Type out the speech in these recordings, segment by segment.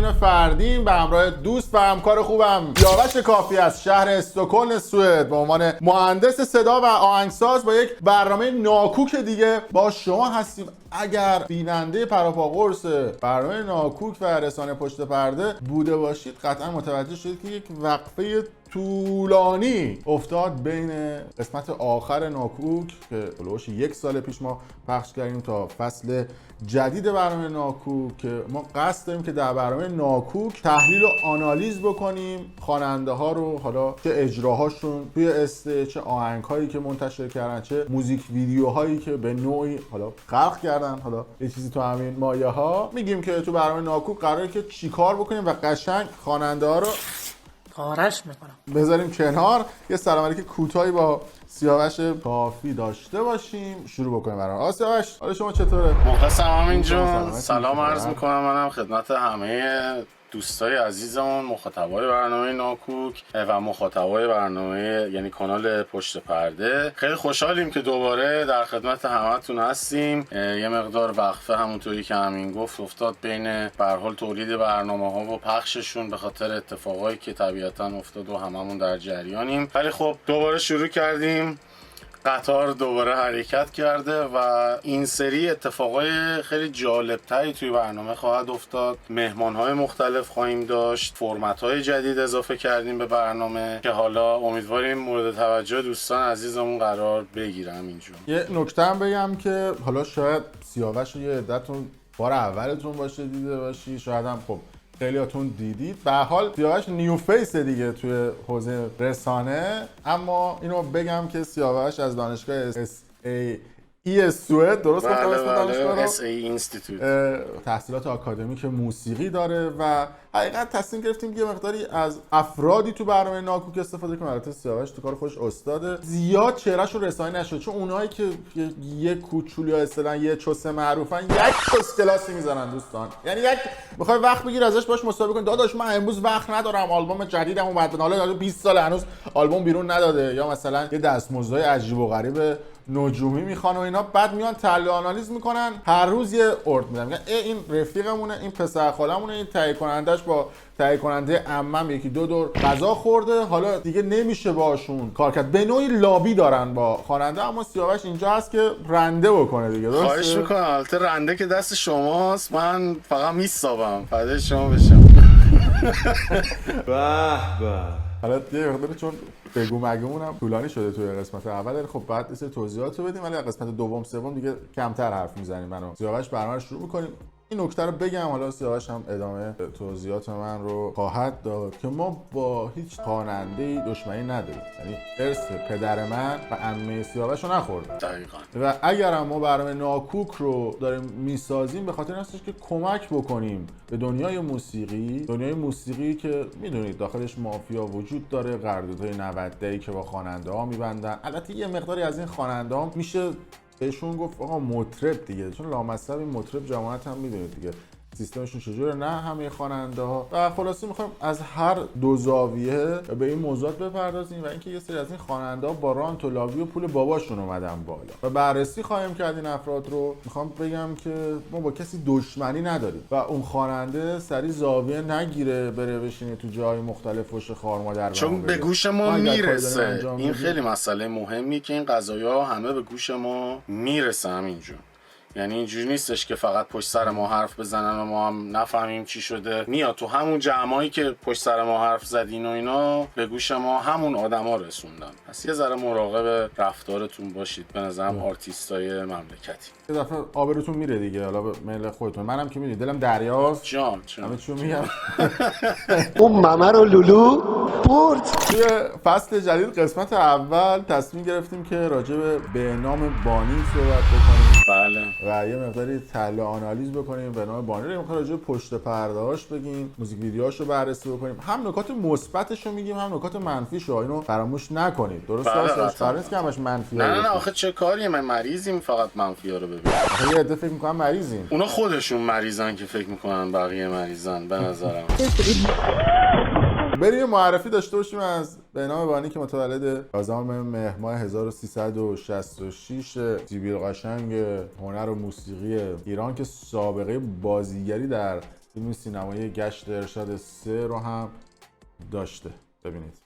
تمرین فردیم به همراه دوست و همکار خوبم سیاوش کافی از شهر استکهلم سوئد به عنوان مهندس صدا و آهنگساز با یک برنامه ناکوک دیگه با شما هستیم. اگر بیننده پراپاقرص برنامه ناکوک و رسانه پشت پرده بوده باشید قطعا متوجه شدید که یک وقفه طولانی افتاد بین قسمت آخر ناکوک که بلوش 1 سال پیش ما پخش کردیم تا فصل جدید برنامه ناکوک که ما قصد داریم که در برنامه ناکوک تحلیل و آنالیز بکنیم خواننده ها رو، حالا چه اجراهاشون توی استه، چه آهنگ هایی که منتشر کردن، چه موزیک ویدیوهایی که به نوعی حالا خلق کردن، حالا یه چیزی تو همین مایه ها. میگیم که تو برنامه ناکوک قراره که چیکار بکنیم و قشنگ خواننده ها رو پارش میکنم بذاریم کنار، یه سلام علیک کوتاهی با سیاوش کافی داشته باشیم، شروع بکنیم برنامه. سیاوش حال شما چطوره؟ مخلصم امین جون، سلام عرض میکنم منم خدمت همه دوستای عزیزمون مخاطبای برنامه ناکوک و مخاطبای برنامه یعنی کانال پشت پرده. خیلی خوشحالیم که دوباره در خدمت همتون هستیم. یه مقدار وقفه همونطوری که امین گفت افتاد بین به هر حال تولید برنامه‌ها و پخششون به خاطر اتفاقایی که طبیعتاً افتاد و هممون در جریانیم. ولی خب دوباره شروع کردیم، قطار دوباره حرکت کرده و این سری اتفاقای خیلی جالبتری توی برنامه خواهد افتاد. مهمانهای مختلف خواهیم داشت، فرمت‌های جدید اضافه کردیم به برنامه که حالا امیدواریم مورد توجه دوستان عزیزمون قرار بگیرم. اینجور یه نکته هم بگم که حالا شاید سیاوش رو یه عدتون بار اولتون باشه دیده باشی، شاید هم خب خیلیاتون دیدید. به حال سیاوش نیو فیس دیگه توی حوزه رسانه، اما اینو بگم که سیاوش از دانشگاه ای سوئد، درست گفتم اسم دانشگاه رو؟ اس ای اینستیتوت، تحصیلات آکادمیک موسیقی داره و حقیقت تصمیم گرفتیم یه مقداری از افرادی تو برنامه ناکوک استفاده کنیم. البته سیاوش تو کار خودش استاده، زیاد چهرهشون رسانه‌ای نشد، چون اونایی که یه کوچولو یا اصطلاحاً یه چوسه معروفن یک چوس کلاسی میزنن دوستان. یعنی یک میخوای وقت بگیر ازش باش مصاحبه کن، داداش من امروز وقت ندارم، آلبوم جدیدمو بعد حالا 20 سال هنوز آلبوم بیرون نداده، یا مثلا یه دستمزدای عجیب و غریب نجومی میخوان و اینا، بعد میان تحلیل آنالیز میکنن، هر روز یه ارد میدن، میگن این رفیقمونه، این پسر خالمونه، این تهیه کنندش با تهیه کننده عمم یکی دو دور غذا خورده، حالا دیگه نمیشه باشون کار کرد. به نوعی لابی دارن با خواننده، اما سیاوش اینجا هست که رنده بکنه دیگه. درسته؟ خواهش میکنم. البته رنده که دست شماست، من فقط میسابم، فدای شما بشم. به به. حالا یه مقدار چون بگو مگمون هم طولانی شده توی قسمت اول، خب بعد این توضیحات رو بدیم، ولی قسمت دوم سوم دیگه کمتر حرف میزنیم. منو سیاوش برنامه رو شروع می‌کنیم. این نکته رو بگم، حالا سیاوش هم ادامه توضیحات من رو خواهد داد که ما با هیچ خواننده‌ای دشمنی نداریم، یعنی ارث پدر من و عمه سیاوش رو نخورده دقیقاً. و اگر هم ما برنامه ناکوک رو داریم میسازیم به خاطر این هستش که کمک بکنیم به دنیای موسیقی که میدونید داخلش مافیا وجود داره، قراردادهای 90 دهی که با خواننده ها میبندن. البته یه مقداری از این خواننده ها میشه بهشون گفت آقا مطرب دیگه، چون لامصب این مطرب جماعت هم میدونید دیگه سیستمشون چجوره، نه همه خواننده ها. و خلاصی میخوایم از هر دو زاویه به این موضوعات بپردازیم و اینکه یه سری از این خواننده ها با رانت و لابی و پول باباشون اومدن بالا و بررسی خواهیم کرد این افراد رو. میخوام بگم که ما با کسی دشمنی نداریم و اون خواننده سری زاویه نگیره بره بشینه تو جای مختلف فوش خار مادر، چون به گوش ما میرسه. این خیلی مسئله مهمیه که این قضایا همه به گوش ما میرسه همینجور. یعنی اینجوری نیستش که فقط پشت سر ما حرف بزنن و ما هم نفهمیم چی شده. میاد تو همون جمعایی که پشت سر ما حرف زدین و اینا به گوش ما همون آدما رسوندن. پس یه ذره مراقب رفتارتون باشید. به نظرم آرتیستای مملکتی یه دفعه آبروتون میره دیگه، حالا به میل خودتون. منم که میدونید دلم دریاست. جان همه چیو میگم. اون ممه رو لولو برد. توی فصل جدید قسمت اول تصمیم گرفتیم که راجع به نام بانی صحبت بکنیم. بله. و یه مقداری تحلیل آنالیز بکنیم به نام بانی رو، راجع به پشت پرده‌هاش بگیم، موزیک ویدیوهاش رو بررسی بکنیم، هم نکات مثبتش رو میگیم هم نکات منفیش رو. اینو فراموش نکنید. درسته؟ قرار نیست که همش منفی. نه آخه چه کاریه، من مریضیم فقط منفی‌ها رو ببینم. یه عده فکر می‌کنن مریضیم. اونا خودشون مریضن که فکر می‌کنن بقیه مریضن به نظرم. بریم معرفی داشته باشیم از بهنام بانی که متولد 11 مهر ماه 1366، سیبیل قشنگ هنر و موسیقی ایران که سابقه بازیگری در فیلم سینمایی گشت ارشاد 3 رو هم داشته. ببینید.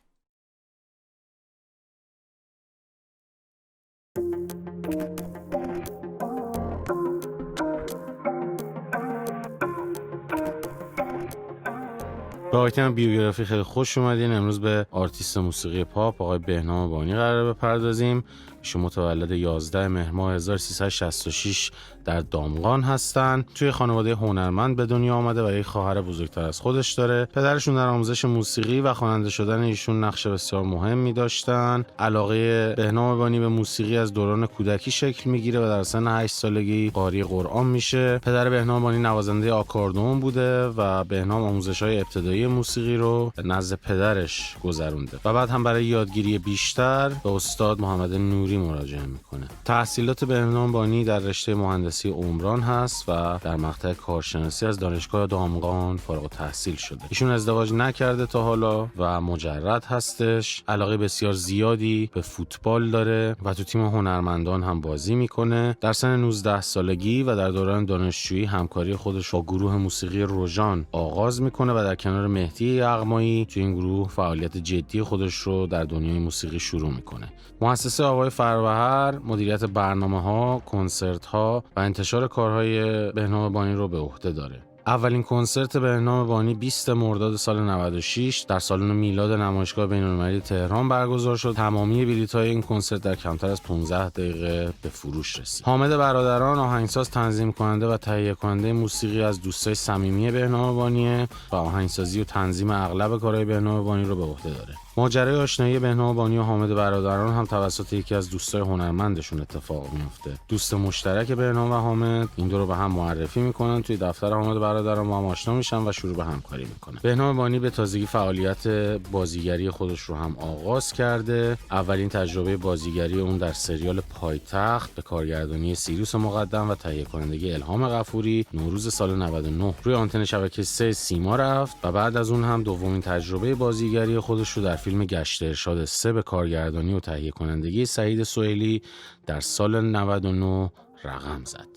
به آیتم بیوگرافی خیلی خوش اومدین. امروز به آرتیست موسیقی پاپ آقای بهنام بانی قراره بپردازیم. ایشون متولد 11 مهر ماه 1366 در دامغان هستن. توی خانواده هنرمند به دنیا آمده و یک خواهر بزرگتر از خودش داره. پدرشون در آموزش موسیقی و خواننده شدن ایشون نقش بسیار مهمی داشتن. علاقه بهنام بانی به موسیقی از دوران کودکی شکل میگیره و در سن 8 سالگی قاری قرآن میشه. پدر بهنام بانی نوازنده آکاردئون بوده و بهنام آموزش‌های ابتدایی موسیقی رو نزد پدرش گذرونده و بعد هم برای یادگیری بیشتر به استاد محمد نوری مراجعه میکنه. تحصیلات بهنام بانی در رشته مهندسی عمران هست و در مقطع کارشناسی از دانشگاه دامغان فارغ التحصیل شده. ایشون ازدواج نکرده تا حالا و مجرد هستش. علاقه بسیار زیادی به فوتبال داره و تو تیم هنرمندان هم بازی میکنه. در سن 19 سالگی و در دوران دانشجویی همکاری خودش با گروه موسیقی روژان آغاز میکنه و در کنار مهدی یغمایی تو این گروه فعالیت جدی خودش رو در دنیای موسیقی شروع میکنه. مؤسسه آقای فروهر مدیریت برنامه‌ها، کنسرت‌ها و انتشار کارهای بهنام بانی رو به عهده داره. اولین کنسرت بهنام بانی 20 مرداد سال 96 در سالن میلاد نمایشگاه بین‌المللی تهران برگزار شد. تمامی بلیط‌های این کنسرت در کمتر از 15 دقیقه به فروش رسید. حامد برادران آهنگساز، تنظیم کننده و تهیه کننده موسیقی از دوستای صمیمی بهنام بانیه و آهنگسازی و تنظیم اغلب کارهای بهنام بانی رو به عهده داره. ماجرای آشنایی بهنام بانی و حامد برادران هم توسط یکی از دوستای هنرمندشون اتفاق میفته. دوست مشترک بهنام و حامد این دو رو به هم معرفی میکنن. توی دفتر حامد برادران با هم آشنا میشن و شروع به همکاری میکنن. بهنام بانی به تازگی فعالیت بازیگری خودش رو هم آغاز کرده. اولین تجربه بازیگری اون در سریال پایتخت به کارگردانی سیروس مقدم و تهیه کنندگی الهام غفوری نوروز سال 99 روی آنتن شبکه 3 سیما رفت و بعد از اون هم دومین تجربه بازیگری خودش رو در فیلم گشت ارشاد 3 به کارگردانی و تهیه کنندگی سعید سهیلی در سال 99 رقم زد.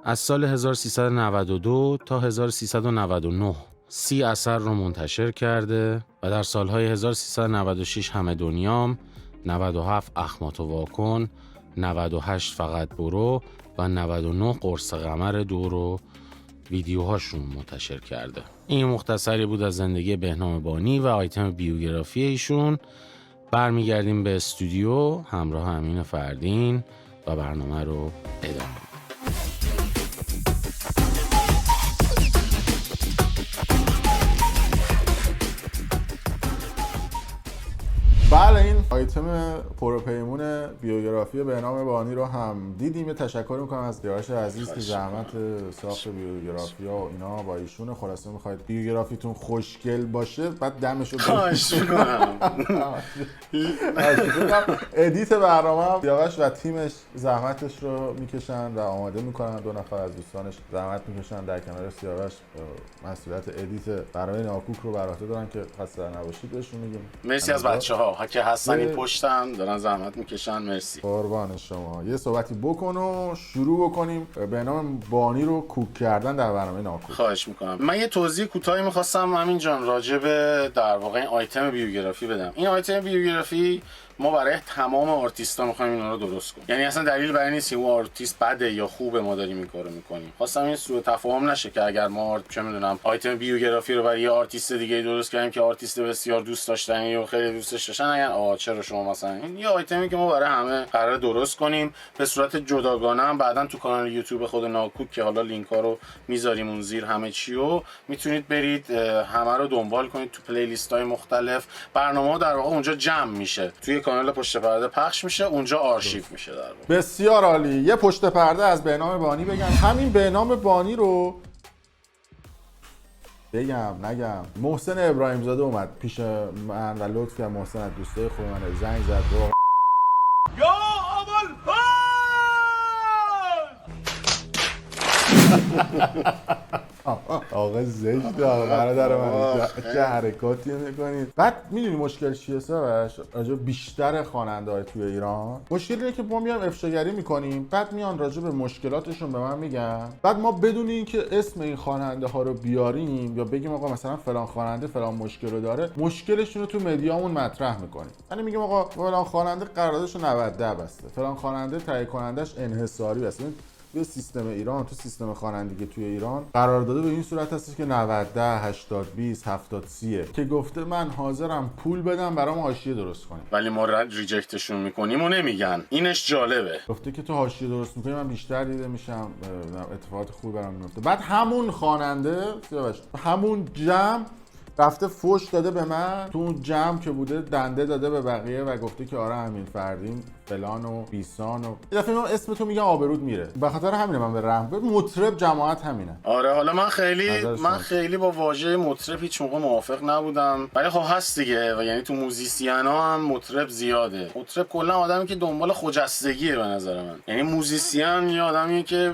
از سال 1392 تا 1399 30 اثر رو منتشر کرده و در سالهای 1396 همه دنیام، 97 اخمات و واکن، 98 فقط برو و 99 قرص قمر 2 رو ویدیوهاشون منتشر کرده. این مختصری بود از زندگی بهنام بانی و آیتم بیوگرافی ایشون. برمیگردیم به استودیو همراه امین فردین و برنامه رو ادامه میدیم. بله، این آیتم پروپیمون بیوگرافی بهنام بانی رو هم دیدیم. تشکر میکنم از دیارش عزیز که زحمت ساخت بیوگرافی ها و اینا با ایشون. خلاصه میخواید بیوگرافیتون خوشگل باشه بعد دمشو خواهش میکنم. ادیت برنامه دیارش و تیمش زحمتش رو میکشن و آماده میکنن. 2 نفر از دوستانش زحمت میکشن در کنار سیاوش مسئولیت ادیت برنامه ناکوک رو بر عهده دارن که خسته نباشید بهشون میگیم. مرسی از بچه‌ها که هستن این پشتم دارن زحمت میکشن. مرسی. قربان شما. یه صحبتی بکن و شروع بکنیم بهنام بانی رو کوک کردن در برنامه ناکوک. خواهش میکنم. من یه توضیح کوتاهی میخواستم امین جان راجع به در واقع این آیتم بیوگرافی بدم. این آیتم بیوگرافی ما برای تمام آرتیستا میخوایم اینا رو درست کنیم. یعنی اصلا دلیل برای نیست که اون آرتیست بده یا خوبه ما داریم این کارو میکنیم. خواستم این سوء تفاهم نشه که اگر ما چه میدونم آیتم بیوگرافی رو برای یه آرتیست دیگه درست کردیم که آرتیست بسیار دوست داشتنی و خیلی دوستش داشتن، اگر چرا شما مثلا این یه آیتمی که ما برای همه قرار درست کنیم به صورت جداگانه هم بعداً تو کانال یوتیوب خود ناکوک که حالا لینک‌ها رو میذاریم اون زیر همه چی رو میتونید برید همه رو دنبال کنید تو پلیلیست‌های مختلف. برنامه‌ها در واقع اونجا جمع میشه. توی کانال پشت پرده پخش میشه، اونجا آرشیو میشه در واقع. بسیار عالی. یه پشت پرده از بهنام بانی بگم. همین بهنام بانی رو بگم نگم. محسن ابراهیم زاده اومد پیش من و لطفی هم محسن از دوستای خوب من زنگ زد رو یا آقا زشت آقا برادر من چه حرکاتی میکنید. بعد میدونی مشکل چیه سرش راجع بیشتر خواننده های توی ایران؟ مشکل اینه که ما میایم افشاگری میکنیم، بعد میان راجع به مشکلاتشون به من میگن، بعد ما بدون اینکه اسم این خواننده ها رو بیاریم یا بگیم آقا مثلا فلان خواننده فلان مشکل رو داره، مشکلشون رو تو مدیامون مطرح میکنیم. یعنی میگیم آقا فلان خواننده قراردادش 90 بسته، فلان خواننده تهیه کنندش انحصاری بسته. توی سیستم ایران، تو سیستم خوانندگی توی ایران قرارداد به این صورت هست که 90 80 20 70 30 که گفته من حاضرم پول بدم برام حاشیه درست کنی، ولی ما ریجکتشون میکنیم و نمیگن. اینش جالبه. گفته که تو حاشیه درست میکنی من بیشتر دیده میشم، اتفاقات خوبی برام میفته. بعد همون خواننده همون جمع رفته فوش داده به من، تو اون جمع که بوده دنده داده به بقیه و گفته که آره همین فردین فلان و بیسان و یه دفعه اسم تو میگم آبرود میره. به خاطر همینه من به رحم مطرب جماعت همینه. آره حالا من خیلی با واژه مطرب هیچ موقع موافق نبودم، ولی خب هست دیگه. و یعنی تو موزیسینا هم مطرب زیاده. مطرب کلا آدمی که دنبال خجستگیه به نظر من. یعنی موزیسین یه آدمیه که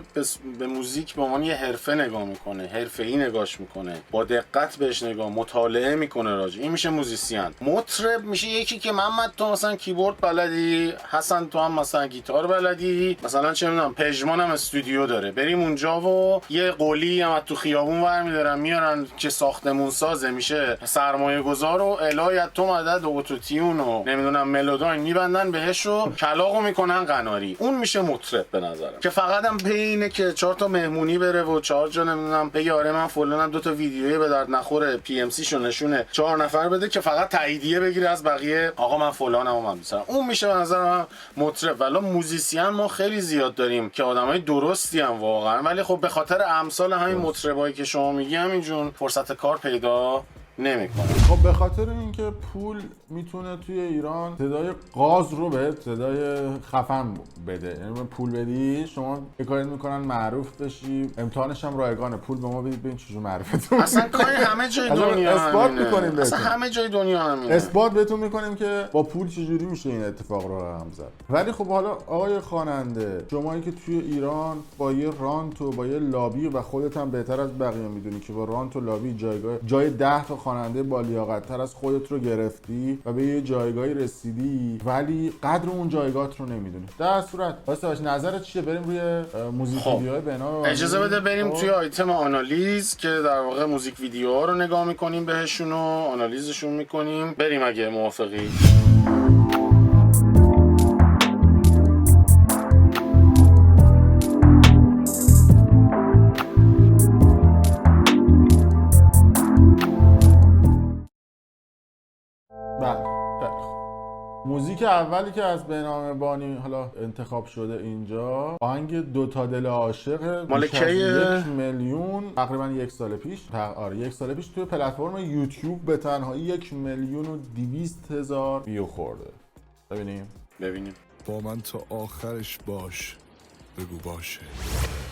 به موزیک به عنوان یه حرفه نگاه میکنه، حرفه‌ای نگاهش میکنه، با دقت بهش نگاه، مطالعه میکنه راجع. این میشه موزیسین. مطرب میشه یکی که محمد تو مثلا کیبورد بلدی، حسن تو هم مثلا گیتار بلدی، مثلا چه میدونم پژمان هم استودیو داره، بریم اونجا و یه قولی هم تو خیابون برمی‌دارن میارن که ساختمون سازه میشه سرمایه گذار و الهیت تو مدد و اتوتیون و نمیدونم ملوداین میبندن بهش و کلاغو میکنن قناری. اون میشه مطرب به نظرم، که فقط هم بینه که 4 تا مهمونی بره و 4 جا نمیدونم بگه آره من فلانم 2 تا ویدیویی به درد نخوره پی ام سی شو نشونه 4 نفر بده که فقط تاییدیه بگیره از بقیه آقا من فلانم و من دوستم. اون میشه به نظر من مطرب. ولی موزیسین ما خیلی زیاد داریم که آدمای درستی هم واقعا، ولی خب به خاطر امثال همین مطربایی که شما میگی همینجون فرصت کار پیدا نمیکنه. خب به خاطر اینکه پول میتونه توی ایران صدای قاز رو به صدای خفن بده. یعنی پول بدی شما یه کاری میکنن معروف بشی، امتحانش هم رایگانه، پول به ما بدید ببین چجوری معرفتون. اصلا کاری همه جای دنیا اثبات میکنیم بهتون. اصلا همه جای دنیا همینه. اثبات بهتون میکنیم که با پول چجوری میشه این اتفاق رو رقم زد. ولی خب حالا آقای خواننده، شمایی که توی ایران با یه رانت و با یه لابی و خودت هم بهتر از بقیه میدونی که با رانت و لابی جای 10 تا خواننده با لیاقت‌تر از خودت رو گرفتی و به یه جایگاهی رسیدی، ولی قدر اون جایگاهت رو نمیدونی. در صورت واسه نظرت چیه؟ بریم روی موزیک ویدیوهای بنا. اجازه بده بریم توی آیتم آنالیز که در واقع موزیک ویدیوها رو نگاه می‌کنیم بهشون و آنالیزشون می‌کنیم. بریم اگه موافقی. موزیک اولی که از بهنام بانی حالا انتخاب شده اینجا آهنگ 2 تا دل عاشق مال کیه؟ 1 میلیون تقریبا 1 سال پیش. آره 1 سال پیش توی پلتفرم یوتیوب به تنهایی 1,200,000 ویو خورده. ببینیم با من تا آخرش باش، بگو باشه.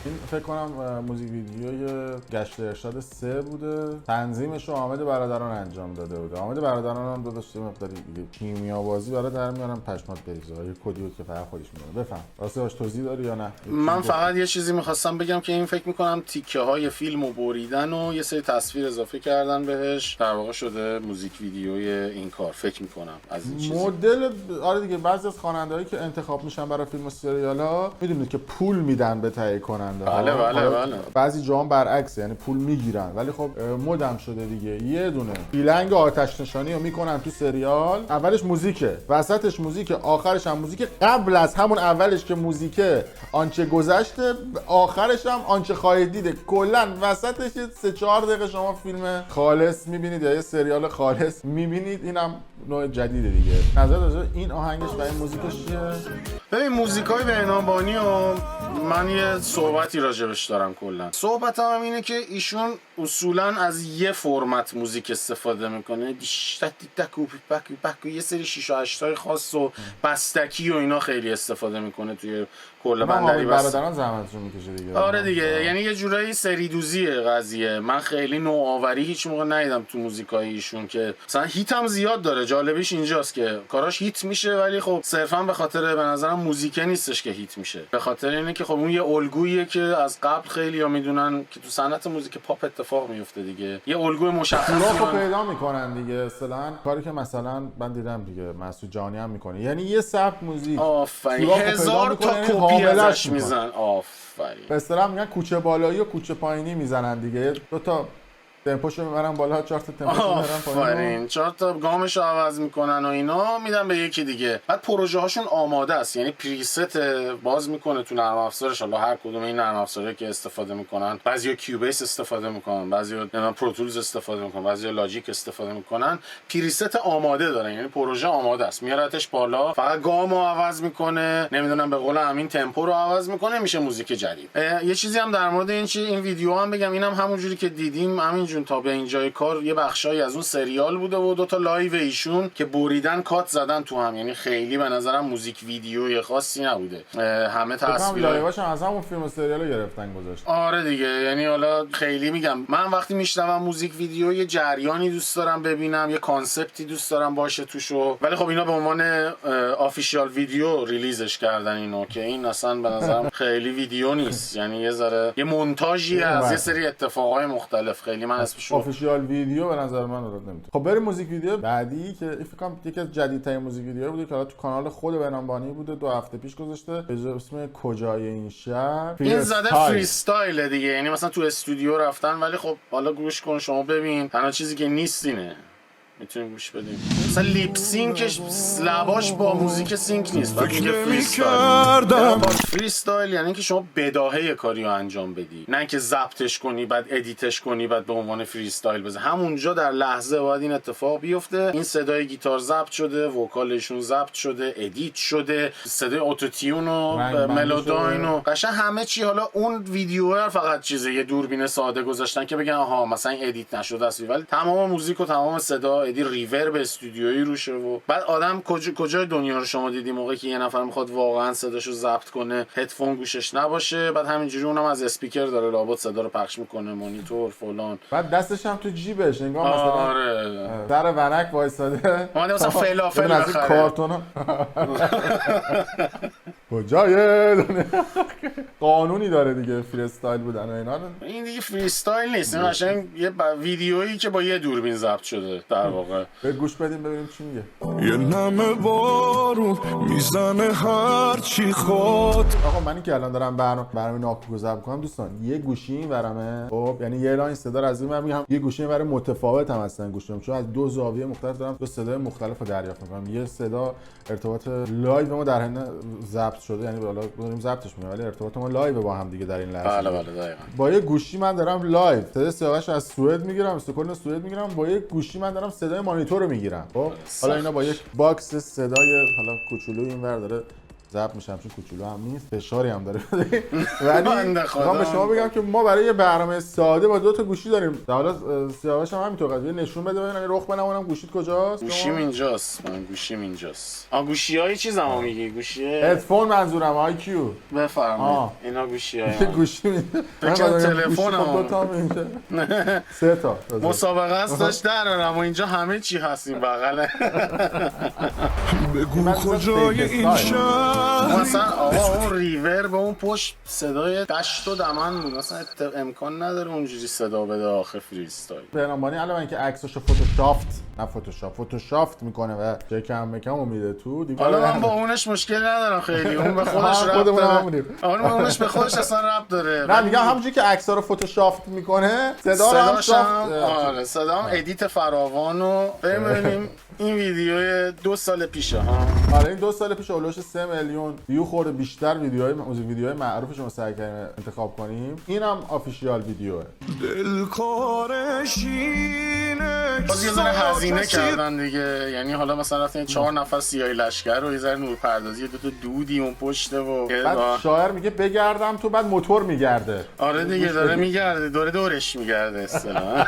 این فکر کنم موزیک ویدیوی گشت ارشاد 3 بوده. تنظیمش رو حامد برادران انجام داده بوده. حامد برادران هم داشته مقداری دیگه کیمیا بازی برای در میارم پشمات بریزه. یه کدی بود که فقط خودش میدونه. بفهم راستی باش توضیح داری یا نه؟ من فقط یه چیزی می‌خواستم بگم که این فکر می‌کنم تیکه‌های فیلمو بریدن و یه سری تصویر اضافه کردن بهش، در واقع شده موزیک ویدیوی این کار. فکر می‌کنم از این چیزی مدل. آره دیگه بعضی از خواننده‌هایی که انتخاب میشن برای فیلم و سریال‌ها میدونید که پول میدن به تهیه کننده. بله. بعضی جاها برعکس، یعنی پول میگیرن ولی خب مدم شده دیگه. یه دونه بیلنگ آتش نشانی رو میکنن تو سریال، اولش موزیکه، وسطش موزیکه، آخرش هم موزیکه. قبل از همون اولش که موزیکه آنچه گذشته، آخرش هم آنچه خواهید دیده. کلا وسطش 3-4 دقیقه شما فیلم خالص میبینید یا یه سریال خالص میبینید. اینم نوع جدیده دیگه. نظر راجع این آهنگش و این موزیکش چیه؟ ببین موزیکای بهنام بانی و من یه صحبتی راجبش دارم. کلا صحبتم هم اینه که ایشون اصولا از یه فرمت موزیک استفاده میکنه، یه سری 6 و 8 های خاص و بستکی و اینا خیلی استفاده میکنه توی کلا بندری برادران زحمتشون میکشه دیگه. آره دیگه یعنی یه جورایی سری دوزیه قضیه. من خیلی نوآوری هیچ موقع ندیدم تو موزیکای ایشون، که مثلا هیت هم زیاد داره. جالبیش اینجاست که کاراش هیت میشه ولی خب صرفا به خاطر به نظرم موزیک نیستش که هیت میشه، به خاطر اینه که خب اون یه الگوییه که از قبل خیلی‌ها میدونن که تو صنعت موزیک پاپ اتفاق میفته دیگه. یه الگوی مشخصی سوراخو پیدا میکنن دیگه اصطلاحاً، کاری که مثلا من دیدم دیگه مسعود جهانی هم میکنه، یعنی یه سبک موزیک آفرین سوراخو پیدا 1000 تا می‌کنه، کپی حاملش ازش می‌کنه. میزن. آفرین. به اصطلاح میگن کوچه بالایی و کوچه پایینی میزنن دیگه، دو تا تمپوشو میبرن بالا، 4 تا تمپوشو میبرن پایین. آفرین 4 تا گامشو عوض میکنن و اینا میدن به یکی دیگه. بعد پروژه هاشون آماده است، یعنی پریست باز میکنه تو نرم افزارش. حالا هر کدوم این نرم افزاری که استفاده میکنن، بعضیا کیوبیس استفاده میکنن، بعضیا پرو تولز استفاده میکنن، بعضیا لاجیک استفاده میکنن. پریست آماده دارن، یعنی پروژه آماده است، میارتش بالا، فقط گامو عوض میکنه، نمیدونم به قول همین تمپو رو عوض میکنه، میشه موزیک جدید. یه چیزی هم در مورد این ویدیو هم بگم، اینم همونجوری که دیدیم همین تا به اینجای کار یه بخشایی از اون سریال بوده و 2 تا لایو ایشون که بریدن کات زدن تو هم، یعنی خیلی به نظرم موزیک ویدیوی خاصی نبوده. همه تصویرای لایوهاش از همون فیلم و سریالو گرفتن گذاشتن. آره دیگه، یعنی حالا خیلی میگم من وقتی میشنوم موزیک ویدیو یه جریانی دوست دارم ببینم، یه کانسپتی دوست دارم باشه توشو، ولی خب اینا به عنوان آفیشیال ویدیو ریلیزش کردن اینو که این اصلا به نظرم خیلی ویدیو نیست، یعنی یه ذره یه مونتاژی از یه سری اتفاقای مختلف. خیلی من اسمشو آفیشیال ویدیو به نظر من رد نمیاد. خب بریم موزیک ویدیو بعدی که فکر کنم یکی از جدیدترین موزیک ویدیوها بوده که حالا تو کانال خود بنامبانی بوده، 2 هفته پیش گذاشته، به اسم کجای این شهر. این زده فری استایل دیگه، یعنی مثلا تو استودیو رفتن، ولی خب حالا گوش کن شما ببین، تنها چیزی که نیست اینه، میتونیم گوش بدیم. مثلا لیپ سینکش لباش با موزیک سینک نیست، بعد میگه فری استایل. فری استایل یعنی که شما بداهه کاریو انجام بدی، نه که ضبطش کنی بعد ادیتش کنی بعد به عنوان فری استایل بزنی. همونجا در لحظه باید این اتفاق بیفته. این صدای گیتار ضبط شده، وکالشون ضبط شده، ادیت شده، صدای اتوتیون و ملوداین و قشنگ همه چی. حالا اون ویدیو فقط چیزه، یه دوربین ساده گذاشتن که بگن آها مثلا ادیت نشده است، ولی تمام موزیک و تمام صدا ادی ریورب استودیویی روشه. و بعد آدم کجای دنیا رو شما دیدی موقعی که یه نفر میخواد واقعا صداشو ضبط کنه هدفون گوشش نباشه، بعد همینجوری اونم از اسپیکر داره لابد صدا رو پخش میکنه، مانیتور فلان، بعد دستش هم تو جیبش نگاه مثلا آره در ونک وایساده، اومده مثلا فلافل از این کارتونا کجای قانونی داره دیگه فری استایل بودن و اینا. این دیگه فری استایل نیست، این قشنگ یه ویدیویی که با یه دوربین ضبط شده در واقع. به گوش بدیم ببینیم چی میگه. یه نمه بارون میزنه هر چی خود. آقا منی که الان دارم برنامه ناکوکو ضبط می‌کنم دوستان، یه گوشی این ورمه، خب یعنی یه لاین صدا رو از این ور میگم، یه گوشی این ور متفاوت هم هستن گوشیم، چون از 2 زاویه مختلف دارم 2 صدای مختلف رو دریافت می‌کنم. یه صدا ارتباط لایو ما در حین ضبط شده، یعنی حالا داریم ضبطش می‌کنیم ولی ارتباط ما لایو با هم دیگه در این لحظه. بله دقیقاً. با یه گوشی من دارم لایو صدای سیاوش از سوئد میگیرم، استکهلم سوئد میگیرم، با یه گوشی من دارم صدای مانیتور رو میگیرم. خب حالا اینا با یک باکس صدای حالا کوچولو اینور داره ضبط میشم، چون کوچولو هم نیست، فشاری هم داره ولی میخوام به شما بگم که ما برای یه برنامه ساده با 2 تا گوشی داریم. حالا سیاوش هم همینطور قضیه نشون بده ببینم رخ بنمونم گوشیت کجاست. گوشیم اینجاست، من گوشیم اینجاست. گوشیای چیزمو میگی؟ گوشی هدفون منظورم آی کیو. بفرمایید اینا گوشیای گوشی من تلفنم 2 تا اینجا 3 تا مسابقه است داشت درارم و اینجا همه چی هستیم بغله. بگو کجای این شهر. مثلا آقا اون ریور به اون پشت صدای دشت و دمن بود، مثلا امکان نداره اونجوری صدا بده آخر فری استایل. بنابراین علاوه اینکه عکسشو فتوشاپت میکنه و چکم میده تو دیگه. حالا من با اونش مشکل ندارم خیلی، اون به خودش ربط داره. اونش به خودش اصلا ربط داره. نه میگم همونجوری که عکس‌ها رو فتوشاپت میکنه صداش هم آره صدام ادیت فراوانو ببینیم. این ویدیو 2 سال پیشه ها. آره این 2 سال پیش اولش 3 میلیون ویو خورده، بیشتر ویدیوهای معروفش رو سعی کردیم انتخاب کنیم. اینم آفیشیال ویدیوه. دلکارش اینه باز یه ذره هزینه کردن دیگه، یعنی حالا مثلا رفتن 4 نفر سیاهی لشکر و یه ذره نورپردازی 2 تا دودی اون پشته و بعد شاعر میگه بگردم تو، بعد موتور میگرده. آره دیگه داره میگرده، دورش میگرده اصلا.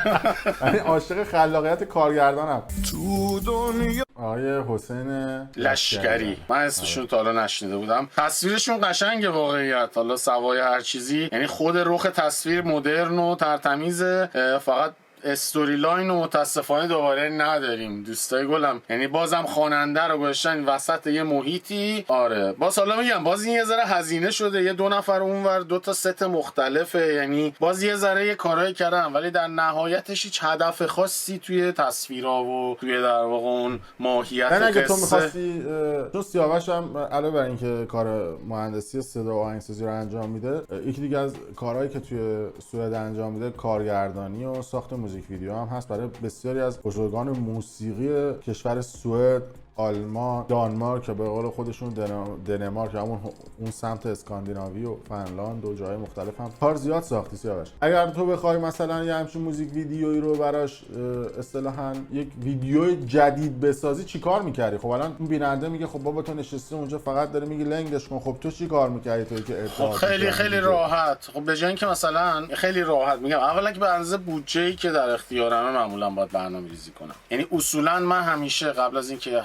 یعنی عاشق خلاقیت کارگردانم. تو دنیا آقای حسین لشکری، من اسمشون تا حالا نشنیده بودم. تصویرشون قشنگه واقعیت، حالا سوای هر چیزی، یعنی خود رخ تصویر مدرن و ترتمیزه، فقط استوری لاین رو متاسفانه دوباره نداریم دوستای گلم، یعنی بازم خواننده رو گذاشتن وسط یه محیطی. آره باز حالا میگم باز این یه ذره هزینه شده، یه 2 نفر اونور 2 تا ست مختلفه، یعنی باز یه ذره یه کارایی کردن ولی در نهایتش هیچ هدف خاصی توی تصویرها و توی در واقع اون ماهیت من اگه قصه. تو می‌خواستی چون سیاوش هم علاوه بر اینکه کار مهندسی صدا و آهنگسازی رو انجام میده، یکی دیگه از کارهایی که توی سوئد انجام میده کارگردانی و ساخت موزیک ویدیو هم هست برای بسیاری از بزرگان موسیقی کشور سوئد، آلمان، دانمارک که به قول خودشون دنمارک، همون اون سمت اسکاندیناوی و فنلاند و جای مختلف هم کار زیاد ساختی سیاوش. اگر تو بخوای مثلا یه همچین موزیک ویدیویی رو براش اصطلاحاً یک ویدیو جدید بسازی چیکار می‌کردی؟ خب الان اون بیننده میگه خب بابا تو نشستی اونجا فقط داره میگه لنگش کن، خب تو چیکار می‌کردی توی که خب خیلی راحت. خب به جای اینکه مثلا خیلی راحت میگم اولا که به اندازه بودجه‌ای که در اختیارمه معمولا باید برنامه‌ریزی کنم. یعنی اصولا من همیشه قبل از اینکه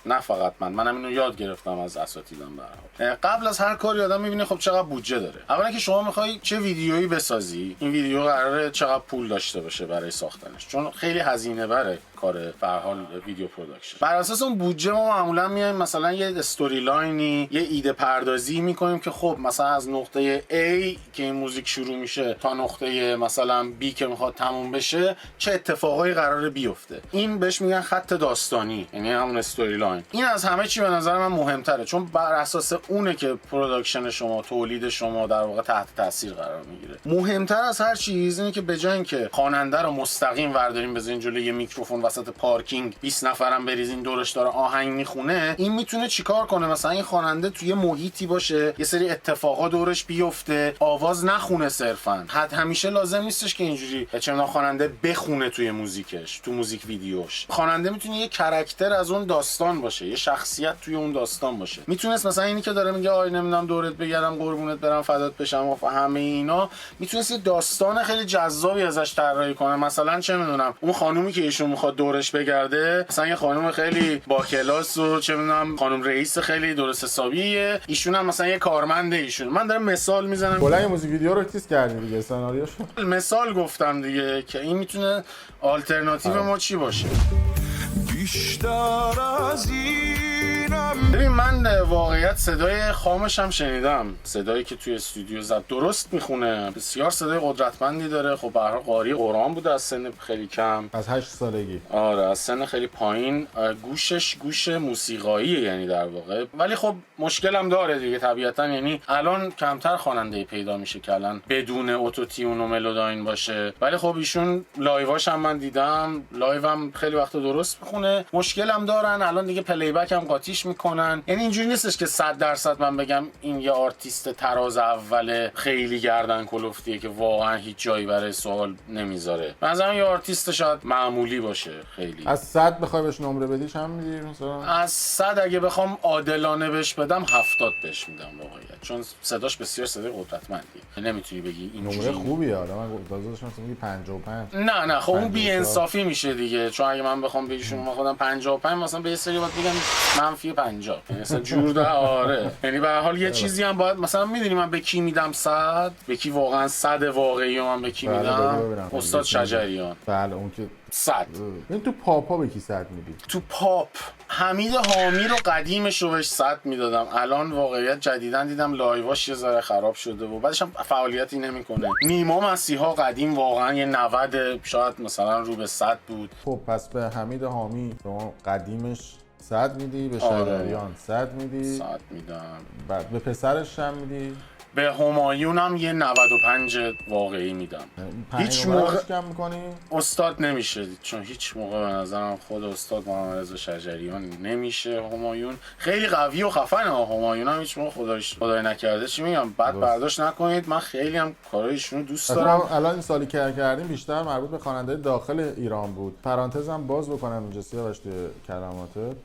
نه فقط منم اینو یاد گرفتم از اساتیدم. به هر حال قبل از هر کاری آدم میبینه خب چقدر بودجه داره. اولا که شما میخوای چه ویدیویی بسازی، این ویدیو قراره چقدر پول داشته باشه برای ساختنش، چون خیلی هزینه بره کار به هر حال ویدیو پروداکشن. بر اساس اون بودجه ما معمولا میایم مثلا یه استوری لاینی، یه ایده پردازی میکنیم که خب مثلا از نقطه A که این موزیک شروع میشه تا نقطه مثلا B که میخواد تموم بشه چه اتفاقایی قراره بیفته. این بهش میگن خط داستانی، یعنی همون استوری لاین. این از همه چی به نظر من مهمتره، چون بر اساس اونه که پروداکشن شما، تولید شما در واقع تحت تاثیر قرار میگیره. مهمتر از هر چیز اینه که به جای اینکه خواننده رو مستقیم ورداریم بزنین جلوی یه میکروفون وسط پارکینگ 20 نفرم بریزین دورش داره آهنگ میخونه، این میتونه چیکار کنه؟ مثلا این خواننده توی محیطی باشه، یه سری اتفاقا دورش بیفته، آواز نخونه صرفا. همیشه لازم نیستش که اینجوری چه خواننده بخونه توی موزیکش، تو موزیک ویدیوش. خواننده میتونه یه کاراکتر از اون داستان باشه، یه شخصیت توی اون داستان باشه. میتونست مثلا اینی که داره میگه آی نمیدونم دورت بگردم، قربونت برم، فدات بشم و همه اینا، میتونست یه داستان خیلی جذابی ازش طراحی کنه. مثلا چه میدونم اون خانومی که ایشون میخواد دورش بگرده مثلا یه خانم خیلی با کلاس و چه میدونم خانم رئیس خیلی درست حسابیه، ایشون هم مثلا یه کارمنده. ایشون من دارم مثال میزنم، کلا این موزیک ویدیو رو تیز کردی دیگه، سناریوشو مثال گفتم دیگه که این میتونه آلترناتیو ما چی باشه. بیشتر از اینم ببین من واقعیت صدای خامش هم شنیدم، صدایی که توی استودیو زد درست میخونه، بسیار صدای قدرتمندی داره. خب به هر حال قاری قرآن بوده از سن خیلی کم، از 8 سالگی. آره از سن خیلی پایین. گوشش گوش موسیقاییه یعنی در واقع، ولی خب مشکلم داره دیگه طبیعتا. یعنی الان کمتر خواننده پیدا میشه که الان بدون اتوتیون و ملوداین باشه، ولی خب ایشون لایواش هم من دیدم، لایوم خیلی وقت درست میخونه. مشکلم دارن الان دیگه پلی بک هم قاطیش میکنن، یعنی اینجوری نیستش که 100% من بگم این یه آرتیست تراز اوله خیلی گردن کلفتیه که واقعا هیچ جایی برای سوال نمیذاره. مثلا یه آرتیست شاید معمولی باشه خیلی. از 100 بخوای بهش نمره بدی چند میدی مثلا؟ از 100 اگه بخوام عادلانه بهش بدم 70 بهش میدم واقعیت، چون صداش بسیار صدای قدرتمندیه. نمیتونی بگی اینجوری نمره خوبیه. آدم من دازش مثلا میگی 55. نه خب اون بی انصافی میشه دیگه، چون اگه من بخوام بهشون من خودم 55 مثلا به یه سری باید بگم منفی 50 مثلا جور ده. آره یعنی به هر حال یه چیزی هم باید مثلا میدونی من به کی میدم 100، به کی واقعا 100 واقعی من به کی میدم؟ استاد شجریان. بله اون که 100. این تو پاپا به کی 100 میدی؟ تو پاپ حمید حامی رو قدیمش رو بهش 100 میدادم، الان واقعیت جدیدن دیدم لایواش یه ذره خراب شده و بعدش هم فعالیتی نمیکنه. نیما مسیحا قدیم واقعا یه 90 شاید مثلا رو به 100 بود. خب پس به حمید حامی شما قدیمش 100 میدی، به شجریان 100 میدی، 100 میدم. بعد به پسرش هم میدی؟ به همایون هم یه 95 واقعی میدم. هیچ موقع کم میکنی؟ استاد نمیشه، چون هیچ موقع به نظرم خود استاد محمد رضا شجریان نمیشه. همایون خیلی قوی و خفنه، همایون هم هیچ موقع خدای نکرده چی میگم بد برداشت نکنید، من خیلی هم کارایشون رو دوست دارم. الان این سالی که کردیم بیشتر مربوط به خواننده داخل ایران بود. پرانتزم باز بکنم اینجا سیاوش توی کلماتت،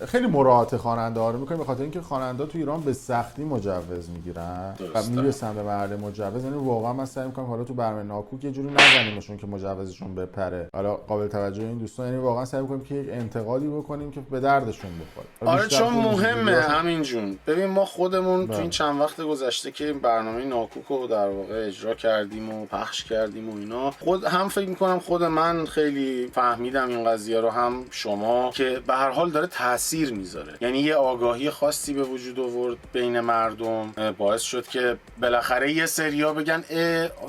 خیلی مراعات خواننده ها رو میکنیم به خاطر اینکه خواننده تو ایران به سختی مجوز میگیرن و میرسن به مرحله مجوز. یعنی واقعا من سعی میکنم حالا تو برنامه ناکوک یه جوری نزنیمشون که مجوزشون بپره. حالا قابل توجه این دوستان، یعنی واقعا سعی میکنیم که یک انتقادی بکنیم که به دردشون بخوره. آره چون مهمه همین جون. ببین ما خودمون تو این چند وقت گذشته که برنامه ناکوک رو در واقع اجرا کردیم و پخش کردیم و اینا، خود هم فکر میکنم خود من خیلی فهمیدم این قضیه رو، هم شما، که به هر حال داره تاثیر میذاره. یعنی یه آگاهی خاصی به وجود آورد بین مردم، باعث شد که بالاخره یه سریا بگن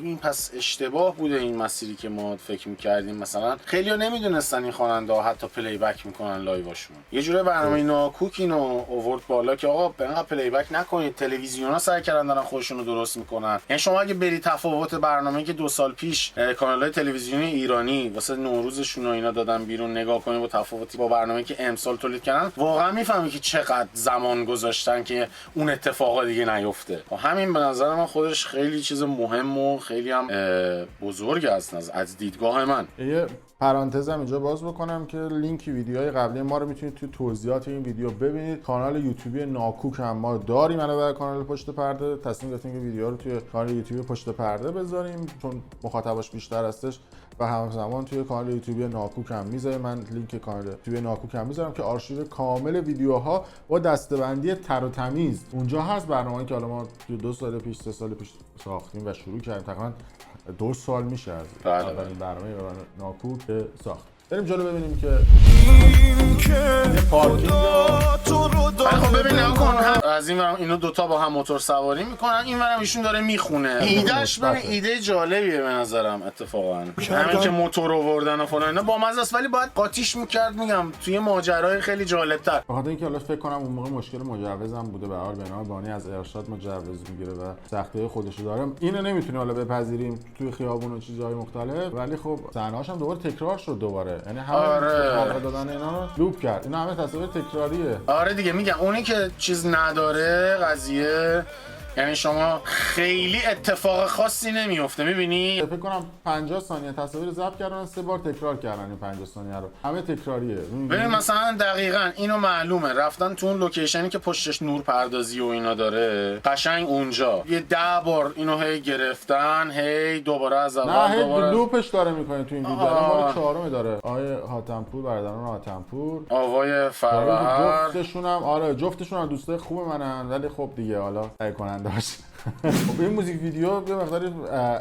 این پس اشتباه بوده این مسیری که ما فکر میکردیم. مثلا خیلی‌ها نمیدونستن این خواننده ها حتی پلی بک میکنن لایواشون. یه جوری برنامه ناکوک اینو آورد بالا که آقا بنقدر پلی بک نکنید. تلویزیونا سعی کردن دارن خودشون رو درست میکنن. یعنی شما اگه بری تفاوت برنامه‌ای که 2 سال پیش کانال‌های تلویزیونی ایرانی واسه نوروزشون و اینا دادن بیرون نگاه کنید با تفاوتی با برنامه‌ای که امسال تولید کردن، واقعا میفهمی که چقدر زمان گذاشتن که اون اتفاقا دیگه نیفته. و همین به نظر من خودش خیلی چیز مهم و خیلی هم بزرگ از دیدگاه من. یه پرانتزم اینجا باز بکنم که لینک ویدیوهای قبلی ما رو میتونید توی توضیحات این ویدیو ببینید. کانال یوتیوبی ناکوک هم ما داریم، علاوه بر کانال پشت پرده تصمیم گرفتیم که ویدیو رو توی کانال یوتیوب پشت پرده بذاریم چون مخاطباش بیشتر هستش و همزمان توی کانال یوتیوبی ناکوک هم میذاریم. من لینک کانال یوتیوبی ناکوک هم میذارم که آرشیو کامل ویدیوها با دسته‌بندی تر و تمیز اونجا هست. برنامه‌ای که حالا ما توی 2 سال پیش 3 سال پیش ساختیم و شروع کردیم، تقریبا 2 سال میشه از اولین برنامه ناکوک ساخت. بریم جلو ببینیم که پارکینگ خب ببین از این ورم اینو دوتا با هم موتور سواری میکنن، این ورم ایشون داره میخونه. ایدهش ببین ایده جالبیه به نظرم اتفاقا. همین که موتور آوردن و فلان اینا با مزه است، ولی باید قاطیش میکرد میگم توی ماجرای خیلی جالب‌تر. بخاطر اینکه حالا فکر کنم اون موقع مشکل مجوزم بوده، به هر حال بنا بانی از ارشاد مجوز میگیره و سختی‌های خودشو داره. اینو نمیتونه حالا بپذیریم توی خیابون و چیزهای مختلف، ولی خب صحنه‌هاش هم دوباره تکرار شد دوباره. یعنی همه دادن اینا رو لوپ کرد. اینا همه تصاویر تکراریه. آره دیگه میگم اونی که چیز نداره قضیه، یعنی شما خیلی اتفاق خاصی نمیفته. میبینی فکر کنم 50 ثانیه تصاویر ضبط کردن 3 بار تکرار کردن این 50 ثانیه رو، همه تکراریه. ببین مثلا دقیقاً اینو معلومه رفتن تو اون لوکیشنی که پشتش نور پردازی و اینا داره، قشنگ اونجا یه 10 بار اینو هی گرفتن، هی دوباره از اول دوباره لوپش داره میکنه تو این ویدیو. الان چهارم داره. آیه حاتمپور، برادران حاتمپور، آوای فروهر، جفتشون هم دوستای خوب منن، ولی خب دیگه حالا سعی کنن داشت. خب این موزیک ویدیو یه مقدار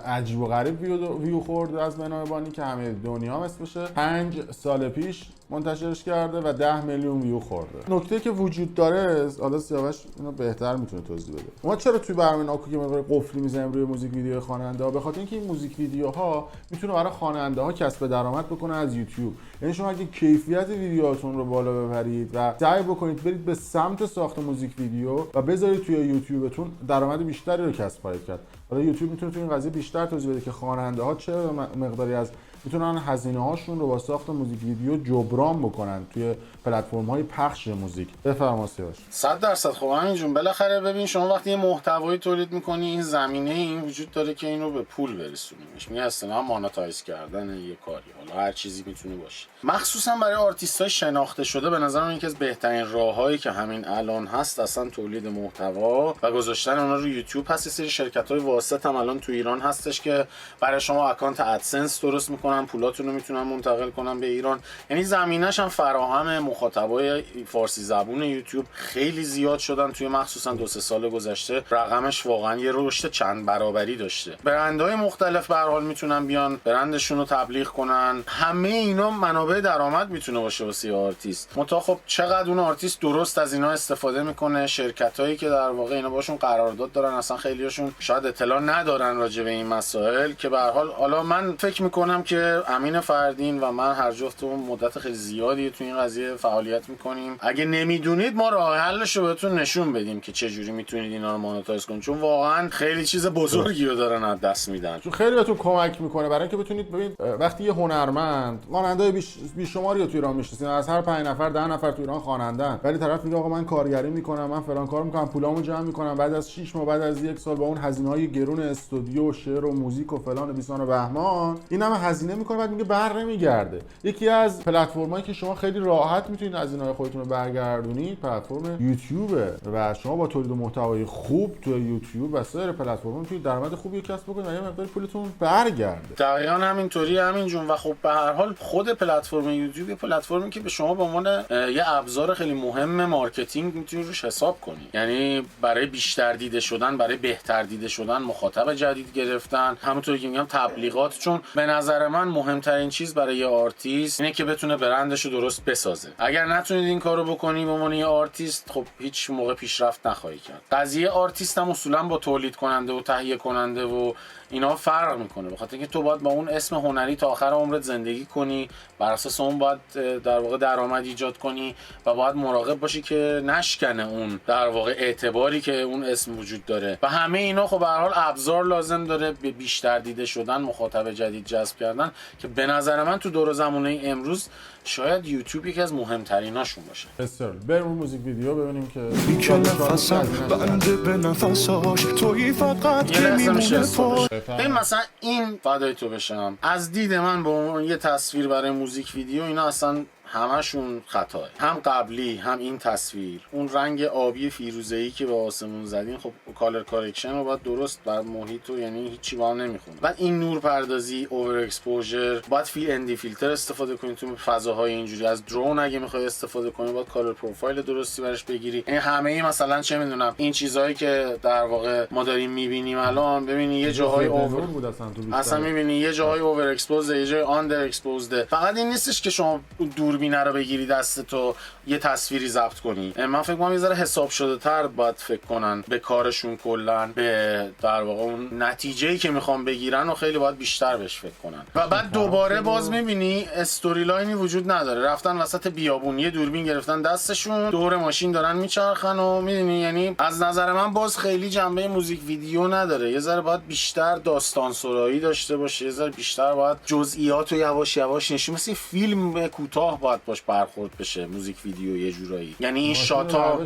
عجیب و غریب ویو خورد از بنای بانی که همه دنیا هم اسمشه. 5 سال پیش منتشرش کرده و 10 میلیون ویو خورده. نکته که وجود داره، حالا سیاوش اینو بهتر میتونه توضیح بده. ما چرا توی برنامه ناکوک مقدار قفلی میزنیم روی موزیک ویدیو خواننده ها؟ به خاطر اینکه این موزیک ویدیوها میتونه برای خواننده ها کسب درآمد بکنه از یوتیوب. یعنی شما اگه کیفیت ویدیوهاتون رو بالا ببرید و سعی بکنید برید به سمت ساخت موزیک ویدیو و بذارید توی یوتیوبتون، درآمد بیشتری رو کسب خواهید کرد. حالا یوتیوب میتونه توی این قضیه بیشتر توضیح بده که خواننده ها چه مقداری از میتونن هزینه هاشون رو با ساخت موزیک ویدیو جبران بکنن توی پلتفرم های پخش موزیک. بفرمایید سیاوش. 100% خب همین جون. بالاخره ببین شما وقتی یه محتوایی تولید میکنی، این زمینه این وجود داره که اینو به پول برسونیمش. میگه اصلا مانتایز کردن یه کاری، حالا هر چیزی میتونه باشه. مخصوصا برای آرتیست‌های شناخته شده به نظر من یکی از بهترین راههایی که همین الان هست اصلا تولید محتوا و گذاشتن اونها رو یوتیوب هست. سری شرکت‌های واسط هم الان تو ایران هستش که برای شما اکانت ادسنس درست میکنن، پولاتون رو میتونن منتقل کنن به ایران. یعنی زمینه‌ش هم فراهم. مخاطبای فارسی زبون یوتیوب خیلی زیاد شدن توی مخصوصا 2-3 سال گذشته. رقمش واقعا یه رشد چند برابری داشته. برندهای مختلف به هر حال میتونن بیان برندشون رو تبلیغ کنن. همه اینا منابع درآمد میتونه باشه واسه آرتیست. منتها خب چقدر اون آرتیست درست از اینا استفاده میکنه؟ شرکتایی که در واقع اینا باشون قرارداد دارن اصلا خیلیاشون شاید اطلاع ندارن راجع به این مسائل، که به هر حال حالا من فکر میکنم که امین فردین و من هر جفتمون مدت خیلی زیادی تو این قضیه فعالیت میکنیم. اگه نمیدونید ما راه حلش رو بهتون نشون بدیم که چه جوری میتونید اینا رو مانتایز کنید، چون واقعا خیلی چیز بزرگی رو دارن از دست میدن. چون خیلی بهتون کمک میکنه برای اینکه بتونید ببینید وقتی یه هنرمند خواننده بیشماری رو تو ایران میشناسین، از هر 5 نفر 10 نفر تو ایران خواننده‌ان، ولی طرف میگه آقا من کارگری میکنم، من فلان کار میکنم، پولامو جمع میکنم، بعد از 6 ماه بعد از 1 سال با اون هزینه‌های گرون استودیو و شعر و موزیک و فلان و بیسان و بهمان، این همه هزینه هزینه میکنه بعد میگه بر نمیگرده. یکی از پلتفرمایی که شما خیلی راحت میتونید هزینه‌های خودتون رو برگردونید پلتفرم یوتیوبه و شما با تولید محتوای خوب تو یوتیوب و سایر پلتفرم‌ها میتونید درآمد خوبی کسب بکنید و یه مقدار پولتون برگرده. دقیقاً همینطوری همین جون. و خب به هر حال خود پلتفرم یوتیوب یه پلتفرمی که به شما به عنوان یه ابزار خیلی مهم مارکتینگ میتونید روش حساب کنید. یعنی برای بیشتر دیده شدن، برای بهتر دیده شدن، مخاطب جدید گرفتن، همونطوری که میگم تبلیغات. چون به نظر من مهمترین چیز برای یه آرتیست اینه که بتونه برندش رو درست بسازه. اگر نتونید این کارو بکنی به عنوان یه آرتیست، خب هیچ موقع پیشرفت نخواهی کرد. قضیه آرتیست هم اصولا با تولید کننده و تهیه کننده و اینا فرق میکنه، بخاطر اینکه تو باید با اون اسم هنری تا آخر عمرت زندگی کنی، بر اساس اون باید در واقع درآمد ایجاد کنی و باید مراقب باشی که نشکنه اون در واقع اعتباری که اون اسم وجود داره. و همه اینا خب به هر حال ابزار لازم داره به بیشتر دیده شدن، مخاطب جدید جذب کردن، که به نظر من تو دور زمانه امروز شاید یوتیوب یکی از مهمتریناشون باشه. بسیار. بریم موزیک ویدیو ببینیم که که نفسم بنده به نفساش توی فقط که میمونه پاش. این مثلا این فدای تو بشم، از دید من به عنوان یه تصویر برای موزیک ویدیو اینا اصلا همشون خطاه. هم قبلی هم این تصویر، اون رنگ آبی فیروزه‌ای که به آسمون زدین، خب کالر کارکشن رو باید درست بر محیط رو، یعنی هیچی با هم نمیخونه. بعد این نور پردازی، اوور اکسپوژر، باید ND فیلتر استفاده کنید تو فضاهای اینجوری. از درون اگه میخوای استفاده کنی باید کالر پروفایل درستی براش بگیری. این همه مثلا چه میدونم این چیزهایی که در واقع ما داریم میبینیم الان، ببینی یه جاهای اوور بود اصلا میبینی یه جاهای اوور اکسپوز، یه جای آندر اکسپوزد. فقط این نیستش که شما دوربین رو بگیری دستتو یه تصویری ضبط کنی. من فکر می‌کنم یه ذره حساب شده تر باید فکر کنن به کارشون، کلا به در واقع اون نتیجه‌ای که میخوام بگیرن و خیلی باید بیشتر بهش فکر کنن. و بعد دوباره باز می‌بینی استوری لاینی وجود نداره، رفتن وسط بیابون یه دوربین گرفتن دستشون، دور ماشین دارن میچرخن و می‌بینی، یعنی از نظر من باز خیلی جنبه موزیک ویدیو نداره. یه ذره باید بیشتر داستان سرایی داشته باشه، یه ذره بیشتر باید جزئیات رو یواش یواش نشون، مثل فیلم کوتاه باید باش برخورد بشه موزیک ویدیو یه جورایی. یعنی این شاتا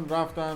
رفتن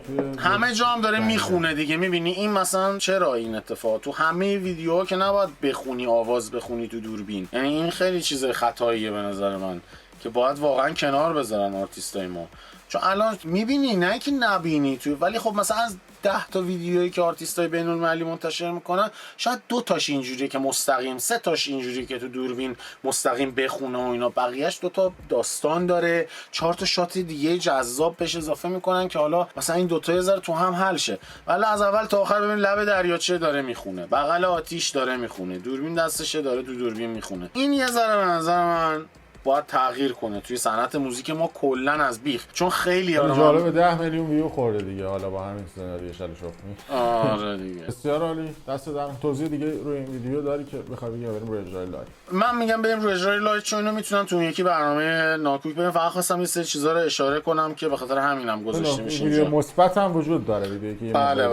توی همه جا هم داره میخونه دیگه. میبینی این مثلا چرا این اتفاق تو همه ویدیوها که نباید بخونی، آواز بخونی تو دوربین. یعنی این خیلی چیز خطاییه به نظر من که باید واقعا کنار بذارن آرتیستای ما. چون الان میبینی، نه که نبینی تو، ولی خب مثلا از 10 تا ویدیویی که آرتیستای بین‌المللی منتشر میکنن شاید 2 تاش اینجوریه که مستقیم، 3 تاش اینجوریه که تو دوربین مستقیم بخونه و اینا، بقیه‌اش 2 تا داستان داره، 4 تا شات دیگه جذاب بهش اضافه میکنن که حالا مثلا این 2 تا یه ذره تو هم حل شه. ولی از اول تا آخر ببین لب دریاچه داره میخونه، بغل آتیش داره میخونه، دوربین دستشه داره تو دوربین میخونه. این یه ذره به نظر من باید تغییر کنه توی صنعت موزیک ما کلا از بیخ. چون خیلی جالب 10 میلیون ویو خورده دیگه حالا با همین سناریو شلشوفی. آره دیگه. بسیار عالی. دست در توضیح دیگه روی این ویدیو داری که بخوای بگی بریم روی اجرای لایو؟ من میگم بریم روی اجرای لایو، چون اینو میتونن تو یکی برنامه ناکوک بریم. فقط خواستم یه سری چیزا رو اشاره کنم که به خاطر همینم گذاشته میشه. ویدیو مثبت هم وجود داره، ویدیویی که بله.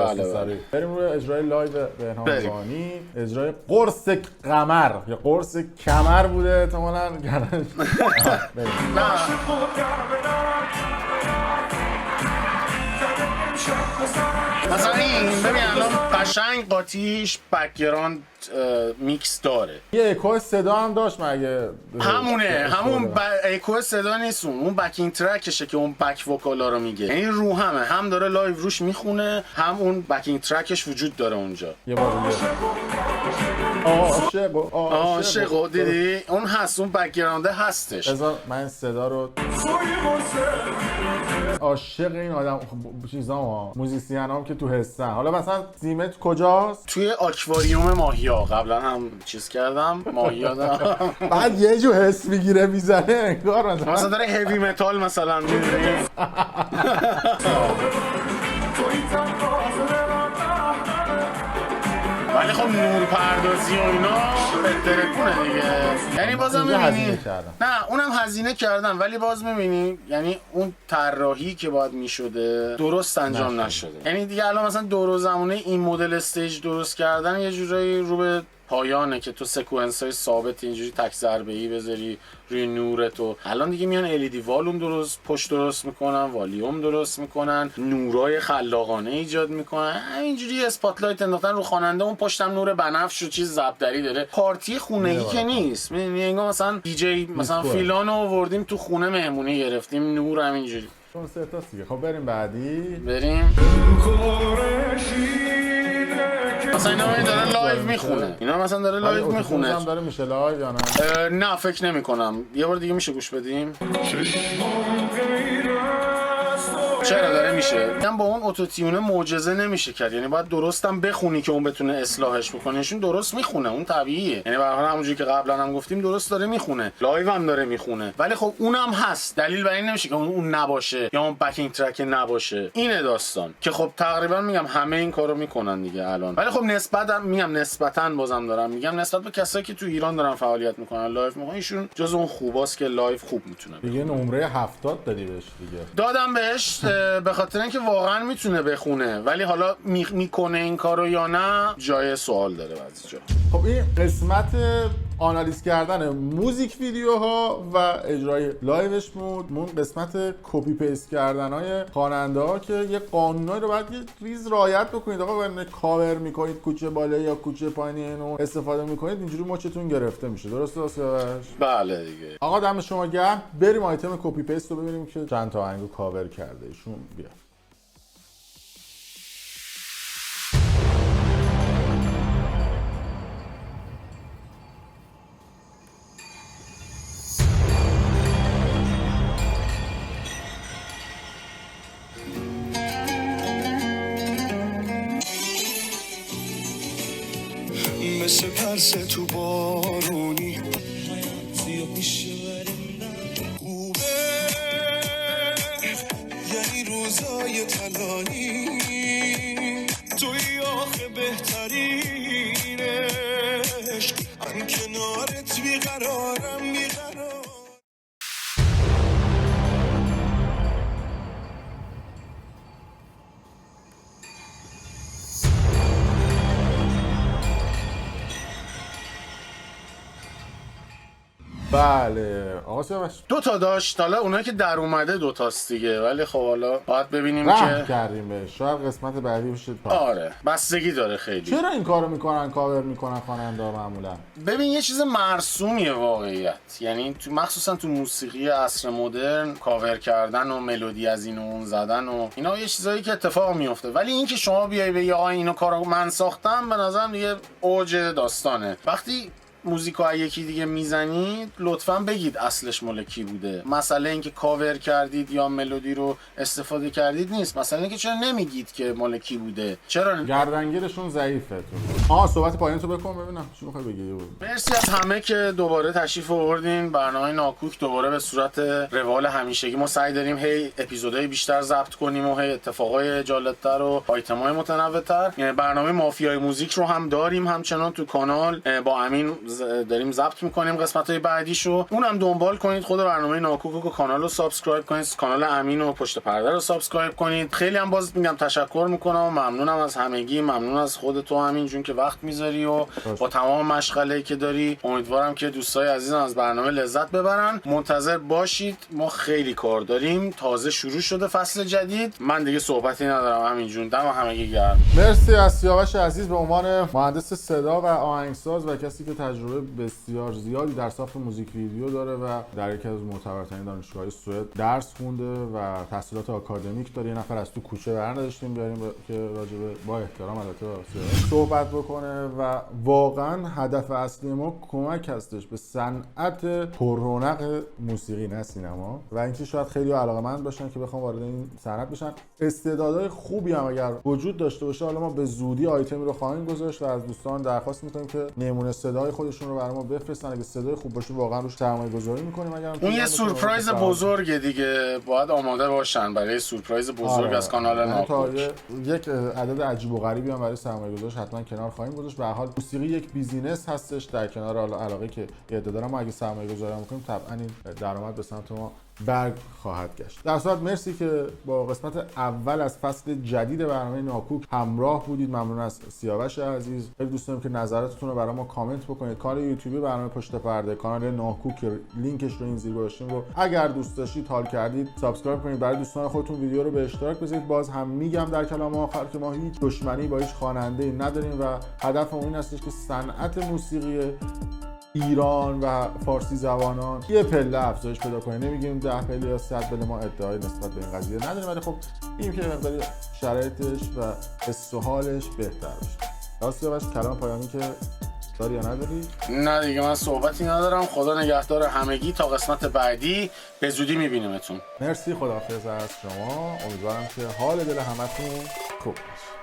بریم روی اجرای لایو بهنام بانی، اجرای قرص قمر یا قرص کمر بوده احتمالاً. مثلا این ببین الان قشنگ قاطیش بک‌گراند میکس داره، یه اکو صدا هم داشت مگه؟ همون اکو صدا نیست، اون بکینگ ترکشه که اون بک وکالا رو میگه. یعنی رو هم داره لایو روش میخونه، هم اون بکینگ ترکش وجود داره اونجا. یه بار عاشق دیدی اون هست، اون بک‌گراند هستش. بذار من صدا رو عاشق این آدم چیزام موزیسین که تو هستن. حالا مثلا تیمت کجاست؟ توی آکواریوم ماهیا. قبلا هم چیز کردم ماهیا دارم. بعد یه جو حس میگیره میزنه انگار مثلا داره هیوی متال مثلا میدونی. ولی خب نور پردازی و اینا بهتره دیگه. یعنی بازم میبینی نه اونم هزینه کردن، ولی باز میبینی یعنی اون طراحی که باید میشده درست انجام نشده. یعنی دیگه الان مثلا دور و زمانه این مدل استیج درست کردن یه جورایی رو به پایانه که تو سکونس‌های ثابت اینجوری تک ضربه‌ای بذاری روی نورتو. الان دیگه میان LED والوم درست میکنن، والیوم درست میکنن، نورای خلاقانه ایجاد میکنن، همینجوری اسپاتلایت انداختن رو خواننده، اون پشتم نور بنفش و چیز ضبطری داره. پارتی خونگی که نیست. میگم مثلا دیجی مثلا فیلانو آوردیم تو خونه مهمونی گرفتیم، نور همینجوری. کنسرت هست دیگه. خب بریم بعدی. بریم. مثلا اینا داره لایو میخونه. اینا مثلا داره لایو میخونه. هم داره میشه لایو یا نه؟ نه فکر نمی کنم. یه بار دیگه میشه گوش بدیم. چرا داره میشه؟ من با اون اتوتیونه معجزه نمیشه کرد، یعنی باید درستم بخونی که اون بتونه اصلاحش بکنه. ایشون درست میخونه، اون طبیعیه، یعنی به هر حال همونجوری که قبلا هم گفتیم درست داره میخونه، لایو هم داره میخونه، ولی خب اونم هست. دلیل بر این نمیشه که اون نباشه یا اون بکینگ ترک نباشه. اینه داستان که خب تقریبا میگم همه این کارو میکنن دیگه الان. ولی خب نسبتا بازم دارم میگم نسبت به کسایی که تو ایران دارن فعالیت میکنن، لایو میکنن، ایشون جز اون خوباست که لایو خوب میتونه. دیگه نمره 70 دادی بهش دیگه. دادم بهش به خاطر اینکه واقعا میتونه بخونه، ولی حالا میکنه این کارو یا نه جای سوال داره بعضی جا. خب این قسمت آنالیز کردن موزیک ویدیوها و اجرای لایوش بود. اون قسمت کپی پیست کردن های خواننده ها که یه قانونایی رو باید یه ریز رعایت بکنید. آقا وقتی کاور میکنید کوچه بالا یا کوچه پایینی اینو استفاده میکنید اینجوری مچتون گرفته میشه. درسته آسیاوش؟ بله دیگه. آقا دم شما گرم. بریم آیتم کپی پیست رو ببینیم که چند تا آهنگو کاور کرده ایشون. بیا. مثل پرسه تو بارونی خوبه، یعنی روزای تلانی توی آخه بهترین عشق، من کنارت بیقرارم بیقرار. بله آقا سیاوش دو تا داشت، حالا اونایی که در اومده دو تاست دیگه، ولی خب حالا باید ببینیم رحم که کردیم بهش. شاید قسمت بعدی بشه. آره بستگی داره خیلی. چرا این کارو میکنن، کاور میکنن خواننده ها معمولا؟ ببین یه چیز مرسومیه واقعیت، یعنی مخصوصا تو موسیقی عصر مدرن کاور کردن و ملودی از این و اون زدن و اینا یه چیزایی که اتفاق میفته، ولی اینکه شما بیای بگی آقا اینو کارو من ساختم، به نظرم دیگه اوج داستانه. وقتی موزیکو یکی دیگه میزنید لطفاً بگید اصلش مال کی بوده. مسئله اینکه کاور کردید یا ملودی رو استفاده کردید نیست، مسئله اینکه چرا نمیگید که مال کی بوده، چرا گردنگیرشون ضعیفه. تو صحبت پایین تو بکن ببینم چی میخوای بگی. مرسی از همه که دوباره تشریف آوردین. برنامه ناکوک دوباره به صورت روال همیشگی ما سعی داریم هی اپیزودهای بیشتر ضبط کنیم و هی اتفاقای جالبتر و آیتمای متنوع‌تر. برنامه مافیای موزیک رو هم داریم همچنان تو کانال، با امین داریم ضبط میکنیم قسمت‌های بعدیشو، اونم دنبال کنید. خود برنامه ناکوک و کانال رو سابسکرایب کنید، کانال امین و پشت پرده رو سابسکرایب کنید. خیلی هم باز میگم تشکر میکنم و ممنونم از همگی، ممنون از خودت و همین جون که وقت میذاری و با تمام مشغله‌ای که داری. امیدوارم که دوستای عزیزم از برنامه لذت ببرن. منتظر باشید، ما خیلی کار داریم، تازه شروع شده فصل جدید. من دیگه صحبتی ندارم همین جون. دم همگی گرم. مرسی از سیاوش عزیز به عنوان مهندس صدا و آهنگساز و کسی که تجربه بسیار زیادی در ساخت موزیک ویدیو داره و در یکی از معتبرترین دانشگاه‌های سوئد درس خونده و تحصیلات آکادمیک داره. یه نفر از تو کوچه برنداشتیم بیاریم که راجع به با احترام البته صحبت بکنه و واقعا هدف اصلی ما کمک هستش به صنعت پررونق موسیقی نه سینما، و اینکه شاید خیلی علاقه‌مند باشن که بخوام وارد این صنعت بشن. استعدادهای خوبی هم اگر وجود داشته باشه، حالا ما به زودی آیتمی رو خواهیم گذاشت و از دوستان درخواست می‌کنیم که نمونه صدای خودشون رو برای ما بفرستن. اگه صدای خوب باشه واقعا روش سرمایه‌گذاری می‌کنیم. اون یه سورپرایز بزرگه دیگه، باید آماده باشن برای سورپرایز بزرگ از کانال ناکوک. یک عدد عجیب و غریبی هم برای سرمایه‌گذارش حتما کنار خواهیم گذاشت. به هر حال موسیقی یک بیزینس هستش در کنار علاقه که ایده دارم. ما اگه سرمایه‌گذاری می‌کنیم طبعا این درآمد به سمت ما برگ خواهد گشت. در صورت مرسی که با قسمت اول از فصل جدید برنامه ناکوک همراه بودید. ممنون از سیاوش عزیز. خیلی دوست دارم که نظراتتون رو برای ما کامنت بکنید. کانال یوتیوبی برنامه پشت پرده، کانال ناکوک لینکش رو این زیر گذاشتیم رو اگر دوست داشتید حال کردید سابسکرایب کنید، برای دوستان خودتون ویدیو رو به اشتراک بذارید. باز هم میگم در کلام آخر که ما هیچ دشمنی با هیچ خواننده‌ای نداریم و هدفمون این هستش که صنعت موسیقی ایران و فارسی زبانان یه پله افزایش پیدا کنه. نمیگیم 10 پله یا 100 پله، ما ادعای نسبت به این قضیه نداریم، ولی خب این که مقداری شرایطش و حس و حالش بهتر بشه. راستی باش کلام پایانی که داری یا نداری؟ نه دیگه من صحبتی ندارم. خدا نگهدار همگی تا قسمت بعدی، به زودی میبینیمتون. مرسی، خداحافظ از شما. امیدوارم که حال دل همتون خوب باشه.